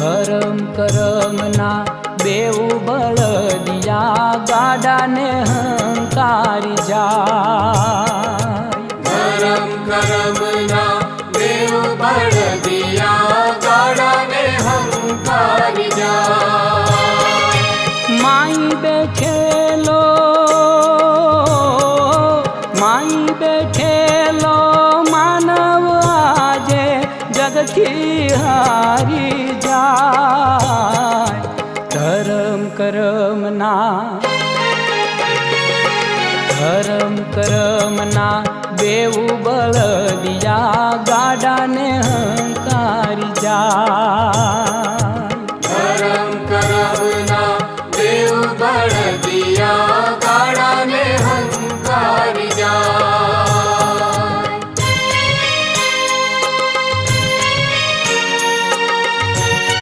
धर्म करम ना बेऊ बळदिया गाडा ने हंकारी जाय। धर्म करम ना बेऊ बळदिया गाडा ने हंकारी जाय। माई बैठेलो मानव आजे जगती हारी जाय। धर्म करम ना बेऊ बळदिया गाडा ने हंकारी जाय।